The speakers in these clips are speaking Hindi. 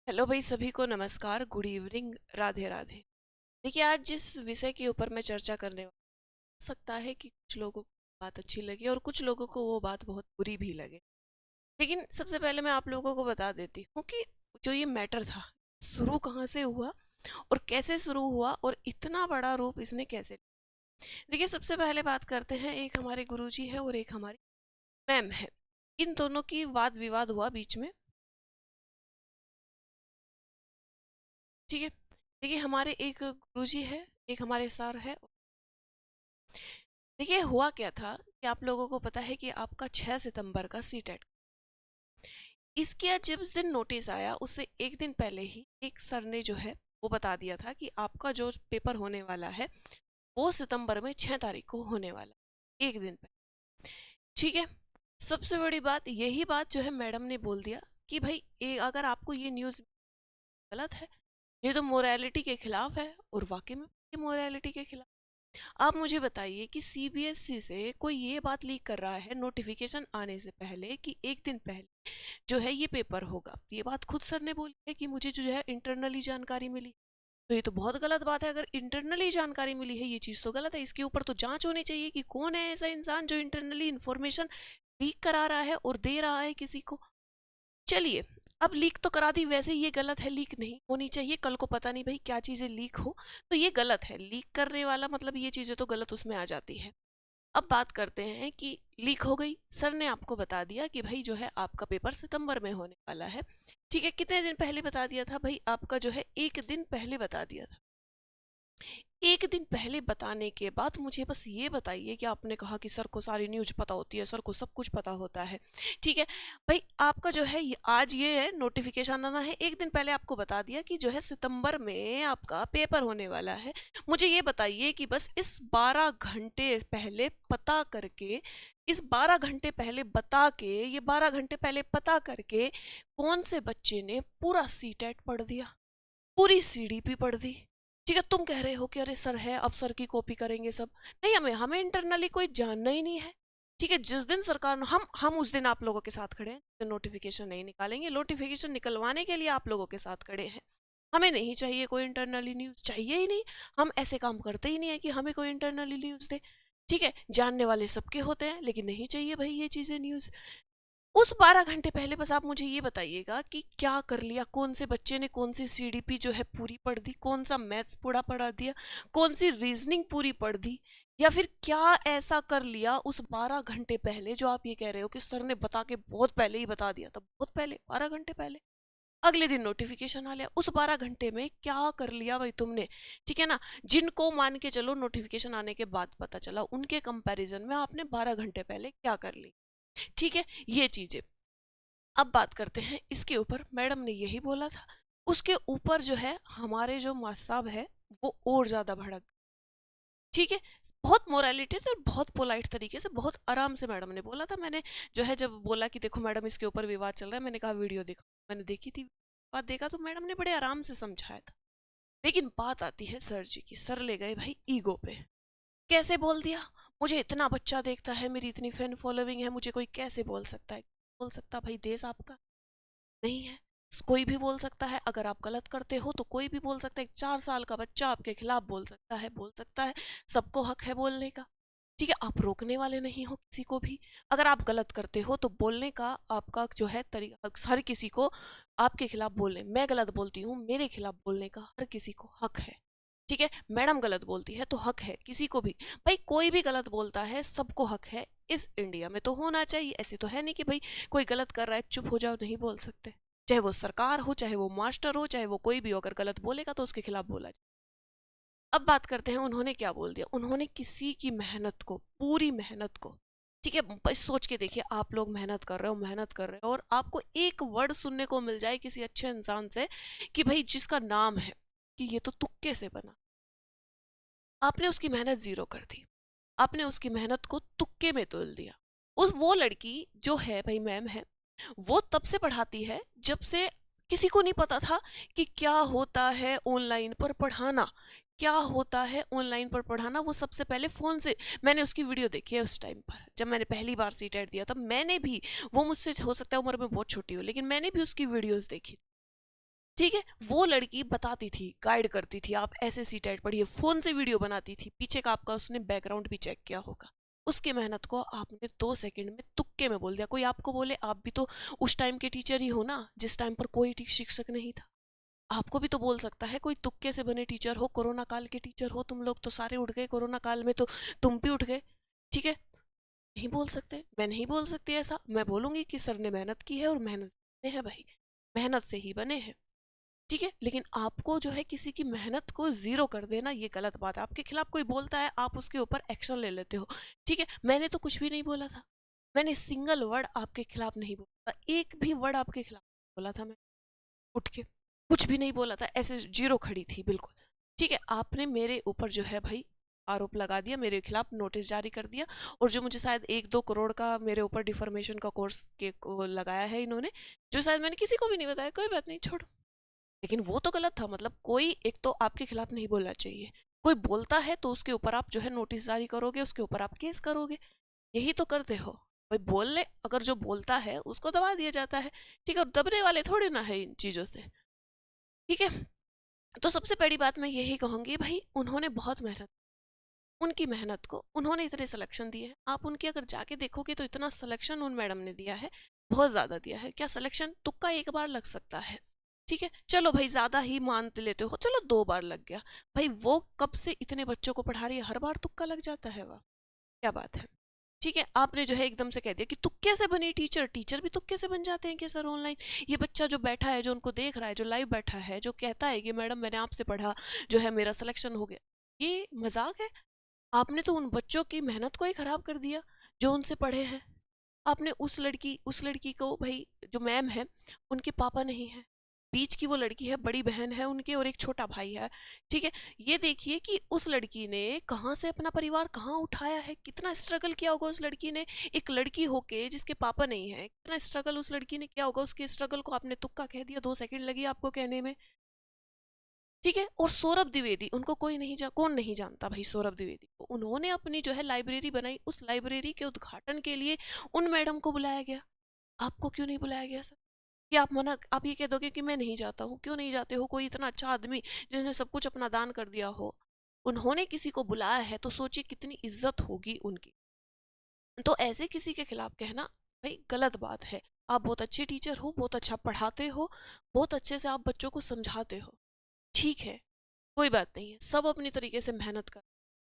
हेलो भाई, सभी को नमस्कार, गुड इवनिंग, राधे राधे। देखिए, आज जिस विषय के ऊपर मैं चर्चा करने वाला हूं, हो सकता है कि कुछ लोगों को बात अच्छी लगे और कुछ लोगों को वो बात बहुत बुरी भी लगे। लेकिन सबसे पहले मैं आप लोगों को बता देती हूँ कि जो ये मैटर था, शुरू कहाँ से हुआ और कैसे शुरू हुआ और इतना बड़ा रूप इसने कैसे लिया। देखिए, सबसे पहले बात करते हैं, एक हमारे गुरुजी है और एक हमारी मैम है। इन दोनों की वाद विवाद हुआ बीच में। ठीक है। देखिए, हमारे एक गुरुजी है, एक हमारे सर है। देखिए, हुआ क्या था कि आप लोगों को पता है कि आपका 6 सितंबर का सीटेट, इसके जिस दिन नोटिस आया उससे एक दिन पहले ही एक सर ने जो है वो बता दिया था कि आपका जो पेपर होने वाला है वो सितंबर में 6 तारीख को होने वाला है, एक दिन पहले। ठीक है। सबसे बड़ी बात यही बात जो है मैडम ने बोल दिया कि भाई अगर आपको ये न्यूज़ गलत है, ये तो मोरालिटी के खिलाफ है, और वाकई में ये मोरालिटी के खिलाफ। आप मुझे बताइए कि सीबीएसई से कोई ये बात लीक कर रहा है नोटिफिकेशन आने से पहले कि एक दिन पहले जो है ये पेपर होगा। ये बात खुद सर ने बोली है कि मुझे जो है इंटरनली जानकारी मिली। तो ये तो बहुत गलत बात है। अगर इंटरनली जानकारी मिली है, ये चीज़ तो गलत है। इसके ऊपर तो जांच होनी चाहिए कि कौन है ऐसा इंसान जो इंटरनली इंफॉर्मेशन लीक करा रहा है और दे रहा है किसी को। चलिए, अब लीक तो करा दी, वैसे ये गलत है, लीक नहीं होनी चाहिए। कल को पता नहीं भाई क्या चीज़ें लीक हो, तो ये गलत है। लीक करने वाला मतलब ये चीज़ें तो गलत उसमें आ जाती है। अब बात करते हैं कि लीक हो गई, सर ने आपको बता दिया कि भाई जो है आपका पेपर सितंबर में होने वाला है। ठीक है, कितने दिन पहले बता दिया था भाई? आपका जो है एक दिन पहले बता दिया था। एक दिन पहले बताने के बाद मुझे बस ये बताइए कि आपने कहा कि सर को सारी न्यूज़ पता होती है, सर को सब कुछ पता होता है। ठीक है भाई, आपका जो है आज ये है नोटिफिकेशन आना है, एक दिन पहले आपको बता दिया कि जो है सितंबर में आपका पेपर होने वाला है। मुझे ये बताइए कि बस इस 12 घंटे पहले पता करके, इस 12 घंटे पहले बता के, ये 12 घंटे पहले पता करके कौन से बच्चे ने पूरा सीटेट पढ़ दिया, पूरी सीडीपी पढ़ दी? ठीक है, तुम कह रहे हो कि अरे सर है, अब सर की कॉपी करेंगे सब। नहीं, हमें हमें इंटरनली कोई जानना ही नहीं है। ठीक है, जिस दिन सरकार, हम उस दिन आप लोगों के साथ खड़े हैं। तो नोटिफिकेशन नहीं निकालेंगे, नोटिफिकेशन निकलवाने के लिए आप लोगों के साथ खड़े हैं। हमें नहीं चाहिए कोई इंटरनली न्यूज़, चाहिए ही नहीं। हम ऐसे काम करते ही नहीं है कि हमें कोई इंटरनली न्यूज़ दे। ठीक है, जानने वाले सबके होते हैं, लेकिन नहीं चाहिए भाई ये चीज़ें न्यूज़। उस 12 घंटे पहले बस आप मुझे ये बताइएगा कि क्या कर लिया, कौन से बच्चे ने कौन सी सीडीपी जो है पूरी पढ़ दी, कौन सा मैथ्स पूरा पढ़ा दिया, कौन सी रीजनिंग पूरी पढ़ दी, या फिर क्या ऐसा कर लिया उस 12 घंटे पहले जो आप ये कह रहे हो कि सर ने बता के बहुत पहले ही बता दिया था, बहुत पहले, 12 घंटे पहले। अगले दिन नोटिफिकेशन आ लिया, उस 12 घंटे में क्या कर लिया भाई तुमने? ठीक है ना। जिनको मान के चलो नोटिफिकेशन आने के बाद पता चला, उनके कंपैरिजन में आपने 12 घंटे पहले क्या कर ली? ठीक है, ये चीजें। अब बात करते हैं इसके ऊपर, मैडम ने यही बोला था। उसके ऊपर जो है हमारे जो मास्टर साहब है वो और ज्यादा भड़क। ठीक है, बहुत मोरालिटी से और बहुत पोलाइट तरीके से, बहुत आराम से मैडम ने बोला था। मैंने जो है जब बोला कि देखो मैडम इसके ऊपर विवाद चल रहा है, मैंने कहा वीडियो देखो। मैंने देखी थी, बात देखा तो मैडम ने बड़े आराम से समझाया था। लेकिन बात आती है सर जी की, सर ले गए भाई ईगो पे। कैसे बोल दिया? मुझे इतना बच्चा देखता है, मेरी इतनी फैन फॉलोइंग है, मुझे कोई कैसे बोल सकता है? बोल सकता भाई, देश आपका नहीं है? कोई भी बोल सकता है। अगर आप गलत करते हो तो कोई भी बोल सकता है। 4 साल का बच्चा आपके खिलाफ बोल सकता है, बोल सकता है। सबको हक है बोलने का। ठीक है, आप रोकने वाले नहीं हो किसी को भी। अगर आप गलत करते हो तो बोलने का आपका जो है तरीका, हर किसी को आपके खिलाफ बोलने, मैं गलत बोलती हूँ, मेरे खिलाफ बोलने का हर किसी को हक है। ठीक है, मैडम गलत बोलती है तो हक है किसी को भी। भाई कोई भी गलत बोलता है, सबको हक है। इस इंडिया में तो होना चाहिए। ऐसे तो है नहीं कि भाई कोई गलत कर रहा है चुप हो जाओ, नहीं बोल सकते। चाहे वो सरकार हो, चाहे वो मास्टर हो, चाहे वो कोई भी हो, अगर गलत बोलेगा तो उसके खिलाफ बोला जाए। अब बात करते हैं उन्होंने क्या बोल दिया। उन्होंने किसी की मेहनत को, पूरी मेहनत को, ठीक है, बस सोच के देखिए, आप लोग मेहनत कर रहे हो, मेहनत कर रहे हो, और आपको एक वर्ड सुनने को मिल जाए किसी अच्छे इंसान से कि भाई जिसका नाम है कि ये तो तुक्के से बना, आपने उसकी मेहनत जीरो कर दी। आपने उसकी मेहनत को तुक्के में तोल दिया। उस वो लड़की जो है भाई, मैम है, वो तब से पढ़ाती है जब से किसी को नहीं पता था कि क्या होता है ऑनलाइन पर पढ़ाना, क्या होता है ऑनलाइन पर पढ़ाना। वो सबसे पहले फोन से, मैंने उसकी वीडियो देखी है उस टाइम पर जब मैंने पहली बार सीटेट दिया था। मैंने भी, वो मुझसे हो सकता है उम्र में बहुत छोटी हो, लेकिन मैंने भी उसकी वीडियोस देखी। ठीक है, वो लड़की बताती थी, गाइड करती थी, आप ऐसे सीटेट पढ़िए, फोन से वीडियो बनाती थी, पीछे का आपका उसने बैकग्राउंड भी चेक किया होगा। उसकी मेहनत को आपने 2 सेकंड में तुक्के में बोल दिया। कोई आपको बोले, आप भी तो उस टाइम के टीचर ही हो ना जिस टाइम पर कोई शिक्षक नहीं था। आपको भी तो बोल सकता है कोई तुक्के से बने टीचर हो, कोरोना काल के टीचर हो, तुम लोग तो सारे उठ गए कोरोना काल में, तो तुम भी उठ गए। ठीक है, नहीं बोल सकते, मैं नहीं बोल सकती ऐसा। मैं बोलूंगी कि सर ने मेहनत की है और मेहनत से है भाई, मेहनत से ही बने हैं। ठीक है, लेकिन आपको जो है किसी की मेहनत को जीरो कर देना ये गलत बात है। आपके खिलाफ कोई बोलता है, आप उसके ऊपर एक्शन ले लेते हो। ठीक है, मैंने तो कुछ भी नहीं बोला था, मैंने सिंगल वर्ड आपके खिलाफ नहीं बोला था, एक भी वर्ड आपके खिलाफ बोला था मैं, उठ के कुछ भी नहीं बोला था, ऐसे जीरो खड़ी थी बिल्कुल। ठीक है, आपने मेरे ऊपर जो है भाई आरोप लगा दिया, मेरे खिलाफ नोटिस जारी कर दिया, और जो मुझे शायद 1-2 करोड़ का मेरे ऊपर डिफॉर्मेशन का कोर्स के लगाया है इन्होंने, जो शायद मैंने किसी को भी नहीं बताया। कोई बात नहीं, छोड़ो। लेकिन वो तो गलत था। मतलब कोई एक तो आपके खिलाफ नहीं बोलना चाहिए, कोई बोलता है तो उसके ऊपर आप जो है नोटिस जारी करोगे, उसके ऊपर आप केस करोगे, यही तो करते हो भाई। बोलने अगर जो बोलता है उसको दबा दिया जाता है। ठीक है, और दबने वाले थोड़े ना है इन चीजों से। ठीक है, तो सबसे बड़ी बात मैं यही कहूंगी भाई, उन्होंने बहुत मेहनत, उनकी मेहनत को उन्होंने इतने सिलेक्शन दिए हैं। आप उनके अगर जाके देखोगे तो इतना सिलेक्शन उन मैडम ने दिया है, बहुत ज्यादा दिया है। क्या सिलेक्शन तुक्का एक बार लग सकता है? ठीक है, चलो भाई ज्यादा ही मान लेते हो, चलो 2 बार लग गया भाई, वो कब से इतने बच्चों को पढ़ा रही है, हर बार तुक्का लग जाता है वह, क्या बात है? ठीक है, आपने जो है एकदम से कह दिया कि तुक्के से बनी टीचर, टीचर भी तुक्के से बन जाते हैं क्या सर ऑनलाइन? ये बच्चा जो बैठा है, जो उनको देख रहा है, जो लाइव बैठा है, जो कहता है कि मैडम मैंने आपसे पढ़ा, जो है मेरा सिलेक्शन हो गया, ये मजाक है? आपने तो उन बच्चों की मेहनत को ही खराब कर दिया जो उनसे पढ़े हैं। आपने उस लड़की को भाई, जो मैम है, उनके पापा नहीं है, बीच की वो लड़की है, बड़ी बहन है उनके, और एक छोटा भाई है। ठीक है, ये देखिए कि उस लड़की ने कहाँ से अपना परिवार कहाँ उठाया है, कितना स्ट्रगल किया होगा उस लड़की ने, एक लड़की होके जिसके पापा नहीं है, कितना स्ट्रगल उस लड़की ने किया होगा। उसके स्ट्रगल को आपने तुक्का कह दिया, 2 सेकंड लगी आपको कहने में। ठीक है, और सौरभ द्विवेदी, उनको कोई नहीं कौन नहीं जानता भाई सौरभ द्विवेदी को। उन्होंने अपनी जो है लाइब्रेरी बनाई, उस लाइब्रेरी के उद्घाटन के लिए उन मैडम को बुलाया गया। आपको क्यों नहीं बुलाया गया सर? कि आप मना, आप ये कह दोगे कि मैं नहीं जाता हूँ? क्यों नहीं जाते हो? कोई इतना अच्छा आदमी जिसने सब कुछ अपना दान कर दिया हो, उन्होंने किसी को बुलाया है, तो सोचिए कितनी इज्जत होगी उनकी। तो ऐसे किसी के खिलाफ कहना भाई गलत बात है। आप बहुत अच्छे टीचर हो, बहुत अच्छा पढ़ाते हो, बहुत अच्छे से आप बच्चों को समझाते हो, ठीक है, कोई बात नहीं है, सब अपनी तरीके से मेहनत कर,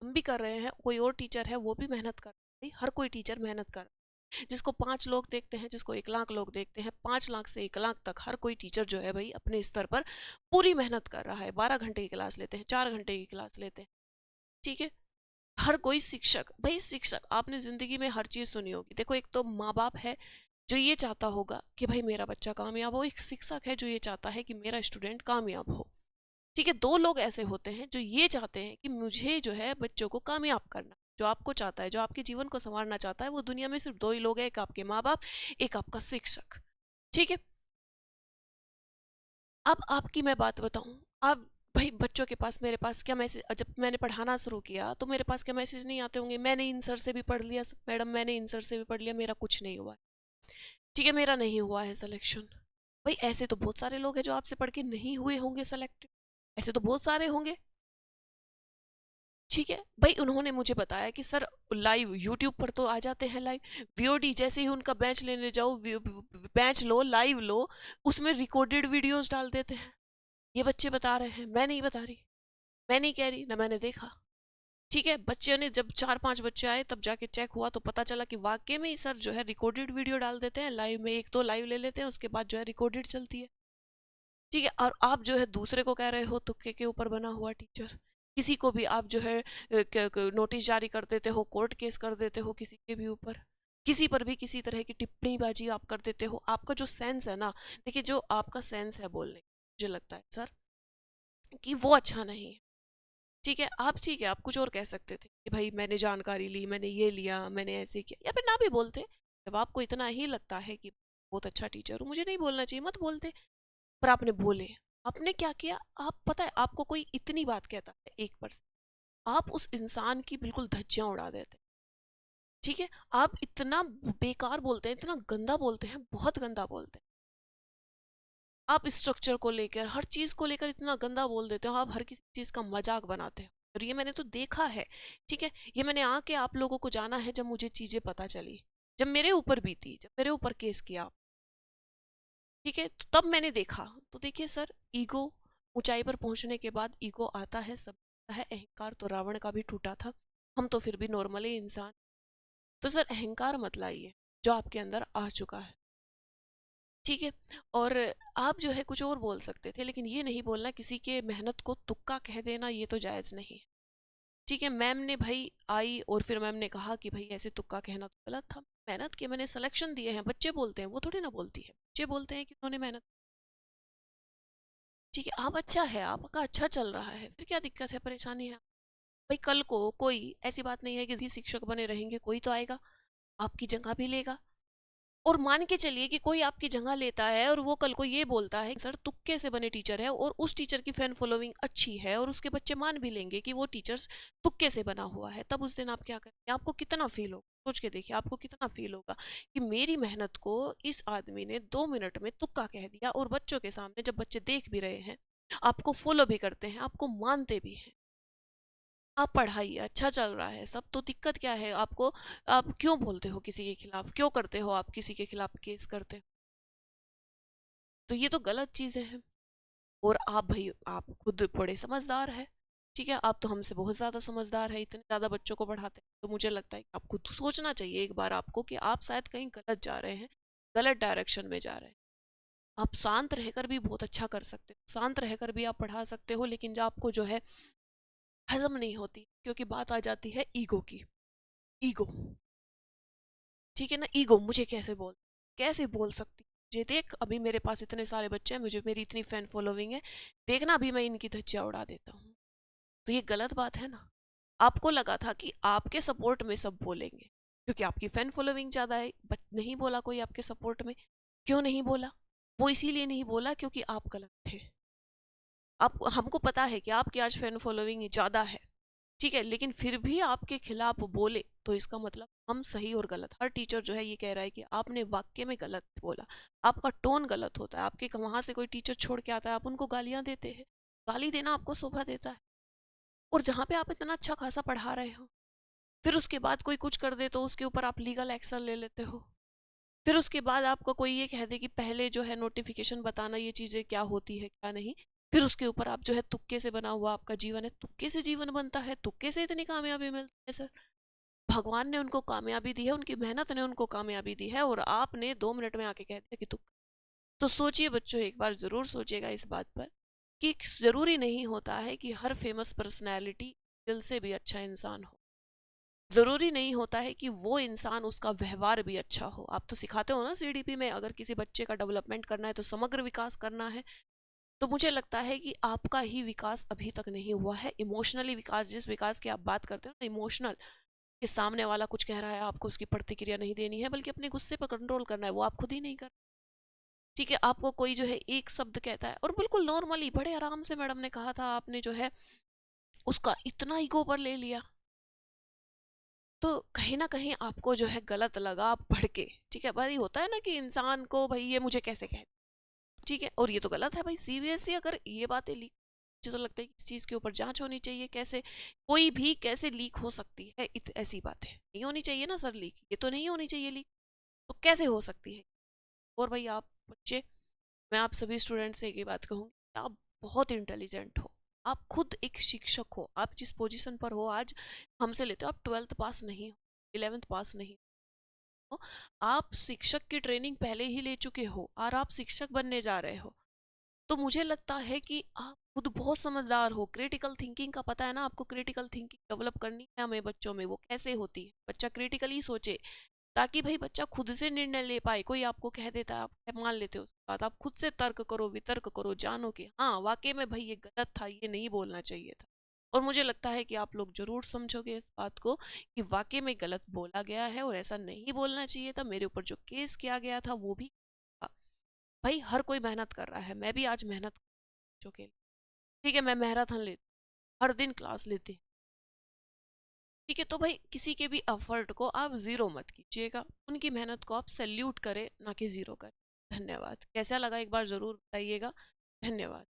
हम भी कर रहे हैं, कोई और टीचर है वो भी मेहनत कर रहा है, हर कोई टीचर मेहनत कर, जिसको 5 लोग देखते हैं, जिसको 1 लाख लोग देखते हैं, 5 लाख से 1 लाख तक हर कोई टीचर जो है भाई अपने स्तर पर पूरी मेहनत कर रहा है। 12 घंटे की क्लास लेते हैं, 4 घंटे की क्लास लेते हैं। ठीक है, हर कोई शिक्षक, भाई शिक्षक आपने जिंदगी में हर चीज सुनी होगी। देखो, एक तो माँ बाप है जो ये चाहता होगा कि भाई मेरा बच्चा कामयाब हो, एक शिक्षक है जो ये चाहता है कि मेरा स्टूडेंट कामयाब हो। ठीक है, 2 लोग ऐसे होते हैं जो ये चाहते हैं कि मुझे जो है बच्चों को कामयाब करना। जो आपको चाहता है, जो आपके जीवन को संवारना चाहता है, वो दुनिया में सिर्फ 2 ही लोग हैं, एक आपके माँ बाप, एक आपका शिक्षक। ठीक है, अब आपकी मैं बात बताऊं, अब भाई बच्चों के पास, मेरे पास क्या मैसेज, जब मैंने पढ़ाना शुरू किया तो मेरे पास क्या मैसेज नहीं आते होंगे? मैंने इन सर से भी पढ़ लिया मैडम, मैंने इन सर से भी पढ़ लिया, मेरा कुछ नहीं हुआ। ठीक है, मेरा नहीं हुआ है सिलेक्शन। भाई ऐसे तो बहुत सारे लोग हैं जो आपसे पढ़ के नहीं हुए होंगे सेलेक्टेड, ऐसे तो बहुत सारे होंगे। ठीक है भाई, उन्होंने मुझे बताया कि सर लाइव यूट्यूब पर तो आ जाते हैं लाइव, वीओडी जैसे ही उनका बैच लेने जाओ, बैच लो, लाइव लो, उसमें रिकॉर्डेड वीडियोस डाल देते हैं। ये बच्चे बता रहे हैं, मैं नहीं बता रही, मैं नहीं कह रही ना, मैंने देखा। ठीक है, बच्चे ने जब 4-5 बच्चे आए तब जाके चेक हुआ तो पता चला कि वाकई में ही सर जो है रिकॉर्डेड वीडियो डाल देते हैं लाइव में, 1-2 लाइव ले लेते हैं, उसके बाद जो है रिकॉर्डेड चलती है। ठीक है, और आप जो है दूसरे को कह रहे हो तुक्के के ऊपर बना हुआ टीचर, किसी को भी आप जो है नोटिस जारी कर देते हो, कोर्ट केस कर देते हो किसी के भी ऊपर, किसी पर भी किसी तरह की टिप्पणी बाजी आप कर देते हो। आपका जो सेंस है ना, देखिए जो आपका सेंस है बोलने, मुझे लगता है सर कि वो अच्छा नहीं है। ठीक है, आप ठीक है, आप कुछ और कह सकते थे कि भाई मैंने जानकारी ली, मैंने ये लिया, मैंने ऐसे किया, या फिर ना भी बोलते। जब आपको इतना ही लगता है कि बहुत अच्छा टीचर हूँ, मुझे नहीं बोलना चाहिए, मत बोलते, पर आपने बोले। आपने क्या किया? आप पता है, आपको कोई इतनी बात कहता है 1%, आप उस इंसान की बिल्कुल धज्जियां उड़ा देते हैं। ठीक है, आप इतना बेकार बोलते हैं, इतना गंदा बोलते हैं, बहुत गंदा बोलते हैं। आप स्ट्रक्चर को लेकर, हर चीज को लेकर इतना गंदा बोल देते हो, आप हर किसी चीज का मजाक बनाते हो। और ये मैंने तो देखा है, ठीक है, ये मैंने आके आप लोगों को जाना है जब मुझे चीजें पता चली, जब मेरे ऊपर बीती, जब मेरे ऊपर केस किया, ठीक है, तो तब मैंने देखा। तो देखिए सर, ईगो, ऊंचाई पर पहुंचने के बाद ईगो आता है, सब आता है। अहंकार तो रावण का भी टूटा था, हम तो फिर भी नॉर्मली इंसान। तो सर अहंकार मत लाइए जो आपके अंदर आ चुका है, ठीक है। और आप जो है कुछ और बोल सकते थे, लेकिन ये नहीं बोलना, किसी के मेहनत को तुक्का कह देना, ये तो जायज नहीं, ठीक है। मैम ने भाई आई और फिर मैम ने कहा कि भाई ऐसे तुक्का कहना तो गलत था, मेहनत की, मैंने सिलेक्शन दिए हैं, बच्चे बोलते हैं, वो थोड़ी ना बोलती है, बच्चे बोलते हैं कि उन्होंने मेहनत, ठीक है। आप अच्छा है, आपका अच्छा चल रहा है, फिर क्या दिक्कत है, परेशानी है? भाई कल को कोई, ऐसी बात नहीं है कि भी शिक्षक बने रहेंगे, कोई तो आएगा आपकी जगह भी लेगा। और मान के चलिए कि कोई आपकी जगह लेता है और वो कल को ये बोलता है सर तुक्के से बने टीचर है, और उस टीचर की फैन फॉलोइंग अच्छी है और उसके बच्चे मान भी लेंगे कि वो टीचर तुक्के से बना हुआ है, तब उस दिन आप क्या करेंगे? आपको कितना फील होगा? सोच के देखिए, आपको कितना फील होगा कि मेरी मेहनत को इस आदमी ने 2 मिनट में तुक्का कह दिया, और बच्चों के सामने, जब बच्चे देख भी रहे हैं, आपको फॉलो भी करते हैं, आपको मानते भी हैं, आप पढ़ाइए, अच्छा चल रहा है सब, तो दिक्कत क्या है आपको? आप क्यों बोलते हो किसी के खिलाफ, क्यों करते हो आप किसी के खिलाफ केस करते हो? तो ये तो गलत चीजें हैं। और आप भाई, आप खुद बड़े समझदार है, ठीक है, आप तो हमसे बहुत ज्यादा समझदार है, इतने ज्यादा बच्चों को पढ़ाते हैं, तो मुझे लगता है कि आप खुद सोचना चाहिए एक बार आपको कि आप शायद कहीं गलत जा रहे हैं, गलत डायरेक्शन में जा रहे हैं। आप शांत रहकर भी बहुत अच्छा कर सकते हो, शांत रहकर भी आप पढ़ा सकते हो, लेकिन जो आपको जो है हजम नहीं होती, क्योंकि बात आ जाती है ईगो की। ईगो, ठीक है ना, ईगो, मुझे कैसे बोल सकती, मुझे देख, अभी मेरे पास इतने सारे बच्चे हैं, मुझे, मेरी इतनी फैन फॉलोइंग है, देखना अभी मैं इनकी धज्जियां उड़ा देता हूँ। तो ये गलत बात है ना। आपको लगा था कि आपके सपोर्ट में सब बोलेंगे क्योंकि आपकी फैन फॉलोइंग ज्यादा है, बट नहीं बोला कोई आपके सपोर्ट में। क्यों नहीं बोला? वो इसीलिए नहीं बोला क्योंकि आप गलत थे। आप, हमको पता है कि आपकी आज फैन फॉलोइंग ज्यादा है, ठीक है, लेकिन फिर भी आपके खिलाफ बोले, तो इसका मतलब हम सही और गलत, हर टीचर जो है ये कह रहा है कि आपने वाक्य में गलत बोला, आपका टोन गलत होता है, आपके वहां से कोई टीचर छोड़ के आता है, आप उनको गालियां देते हैं, गाली देना आपको शोभा देता है? और जहाँ पे आप इतना अच्छा खासा पढ़ा रहे हो, फिर उसके बाद कोई कुछ कर दे तो उसके ऊपर आप लीगल एक्शन ले लेते हो। फिर उसके बाद आपको कोई ये कह दे कि पहले जो है नोटिफिकेशन बताना, ये चीजें क्या होती है क्या नहीं, फिर उसके ऊपर आप जो है, तुक्के से बना हुआ आपका जीवन है, तुक्के से जीवन बनता है, तुक्के से इतनी कामयाबी मिलती है सर? भगवान ने उनको कामयाबी दी है, उनकी मेहनत ने उनको कामयाबी दी है, और आपने 2 मिनट में आके कह दिया कि तुक्का। तो सोचिए बच्चों, एक बार जरूर सोचिएगा इस बात पर कि जरूरी नहीं होता है कि हर फेमस पर्सनैलिटी दिल से भी अच्छा इंसान हो, जरूरी नहीं होता है कि वो इंसान, उसका व्यवहार भी अच्छा हो। आप तो सिखाते हो ना सीडीपी में, अगर किसी बच्चे का डेवलपमेंट करना है तो समग्र विकास करना है, तो मुझे लगता है कि आपका ही विकास अभी तक नहीं हुआ है, इमोशनली विकास, जिस विकास की आप बात करते हो ना, इमोशनल, कि सामने वाला कुछ कह रहा है, आपको उसकी प्रतिक्रिया नहीं देनी है, बल्कि अपने गुस्से पर कंट्रोल करना है, वो आप खुद ही नहीं कर, ठीक है। आपको कोई जो है एक शब्द कहता है और बिल्कुल नॉर्मली बड़े आराम से मैडम ने कहा था, आपने जो है उसका इतना ईगो पर ले लिया, तो कहीं ना कहीं आपको जो है गलत लगा, आप भड़के, ठीक है। भाई होता है ना कि इंसान को, भाई ये मुझे कैसे कह, ठीक है, और ये तो गलत है भाई, सीबीएसई अगर ये बातें लीक, मुझे तो लगता है कि इस चीज के ऊपर जांच होनी चाहिए, कैसे कोई भी कैसे लीक हो सकती है, ऐसी बातें नहीं होनी चाहिए ना सर, लीक ये तो नहीं होनी चाहिए लीक, तो कैसे हो सकती है? और भाई आप बच्चे, मैं आप सभी स्टूडेंट से एक ही बात कहूँगी, आप बहुत इंटेलिजेंट हो, आप खुद एक शिक्षक हो, आप जिस पोजीशन पर हो आज, हमसे लेते हो, आप 12th पास नहीं हो, 11th पास नहीं हो, आप शिक्षक की ट्रेनिंग पहले ही ले चुके हो और आप शिक्षक बनने जा रहे हो। तो मुझे लगता है कि आप खुद बहुत समझदार हो, क्रिटिकल थिंकिंग का पता है ना आपको, क्रिटिकल थिंकिंग डेवलप करनी है हमें बच्चों में, वो कैसे होती है, बच्चा क्रिटिकली सोचे, ताकि भाई बच्चा खुद से निर्णय ले पाए। कोई आपको कह देता है, आप मान लेते हो उसकी बात, आप खुद से तर्क करो, वितर्क करो, जानो कि हाँ वाकई में भाई ये गलत था, ये नहीं बोलना चाहिए था। और मुझे लगता है कि आप लोग जरूर समझोगे इस बात को कि वाकई में गलत बोला गया है और ऐसा नहीं बोलना चाहिए था, मेरे ऊपर जो केस किया गया था वो भी था। भाई हर कोई मेहनत कर रहा है, मैं भी आज मेहनत कर चुके, ठीक है, मैं मैराथन लेती, हर दिन क्लास लेती, ठीक है। तो भाई किसी के भी एफर्ट को आप जीरो मत कीजिएगा, उनकी मेहनत को आप सैल्यूट करें, ना कि जीरो करें। धन्यवाद। कैसा लगा एक बार ज़रूर बताइएगा। धन्यवाद।